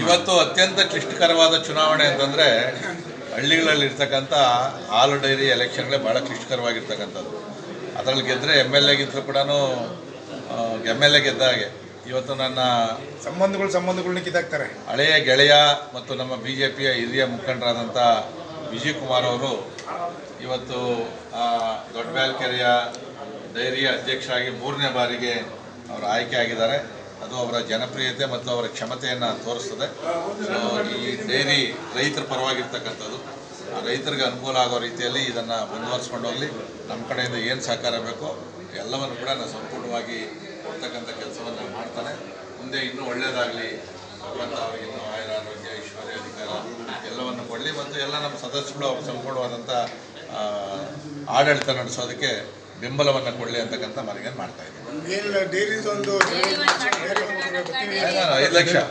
ಇವತ್ತು ಅತ್ಯಂತ ಕ್ಲಿಷ್ಟಕರವಾದ ಚುನಾವಣೆ ಅಂತಂದರೆ ಹಳ್ಳಿಗಳಲ್ಲಿ ಇರ್ತಕ್ಕಂಥ ಹಾಲು ಡೈರಿ ಎಲೆಕ್ಷನ್ಗಳೇ ಭಾಳ ಕ್ಲಿಷ್ಟಕರವಾಗಿರ್ತಕ್ಕಂಥದ್ದು. ಅದರಲ್ಲಿ ಗೆದ್ದರೆ MLA ಕೂಡ MLA ಗೆದ್ದ ಹಾಗೆ. ಇವತ್ತು ನನ್ನ ಸಂಬಂಧಗಳನ್ನ ಕಿತ್ತಾಕ್ತಾರೆ. ಹಳೆಯ ಗೆಳೆಯ ಮತ್ತು ನಮ್ಮ BJPಯ ಹಿರಿಯ ಮುಖಂಡರಾದಂಥ ವಿಜಯ್ ಕುಮಾರ್ ಅವರು ಇವತ್ತು ದೊಡ್ಡಬ್ಯಾಲ್ಕೆರೆಯ ಡೈರಿಯ ಅಧ್ಯಕ್ಷರಾಗಿ 3ನೇ ಬಾರಿಗೆ ಅವರು ಆಯ್ಕೆ ಆಗಿದ್ದಾರೆ. ಅದು ಅವರ ಜನಪ್ರಿಯತೆ ಮತ್ತು ಅವರ ಕ್ಷಮತೆಯನ್ನು ತೋರಿಸ್ತದೆ. ಸೊ ಈ ಡೈರಿ ರೈತರ ಪರವಾಗಿರ್ತಕ್ಕಂಥದ್ದು, ರೈತರಿಗೆ ಅನುಕೂಲ ಆಗೋ ರೀತಿಯಲ್ಲಿ ಇದನ್ನು ಮುಂದುವರಿಸ್ಕೊಂಡು ಹೋಗಲಿ. ನಮ್ಮ ಕಡೆಯಿಂದ ಏನು ಸಹಕಾರ ಬೇಕೋ ಎಲ್ಲವನ್ನು ಕೂಡ ನಾನು ಸಂಪೂರ್ಣವಾಗಿ ಕೊಡ್ತಕ್ಕಂಥ ಕೆಲಸವನ್ನು ಮಾಡ್ತಾನೆ. ಮುಂದೆ ಇನ್ನೂ ಒಳ್ಳೆಯದಾಗಲಿ, ಭಗವಂತ ಅವರಿಗೆ ಇನ್ನೂ ಆರೋಗ್ಯ ಐಶ್ವರ್ಯ ಅಧಿಕಾರ ಎಲ್ಲವನ್ನು ಕೊಡಲಿ ಮತ್ತು ಎಲ್ಲ ನಮ್ಮ ಸದಸ್ಯರು ಅವರು ಸಂಪೂರ್ಣವಾದಂಥ ಆಡಳಿತ ನಡೆಸೋದಕ್ಕೆ ಬೆಂಬಲವನ್ನು ಕೊಡಲಿ ಅಂತಕ್ಕಂಥ ಮನವಿಯನ್ನು ಮಾಡ್ತಾ ಇದ್ದೀನಿ. 5 ಲಕ್ಷ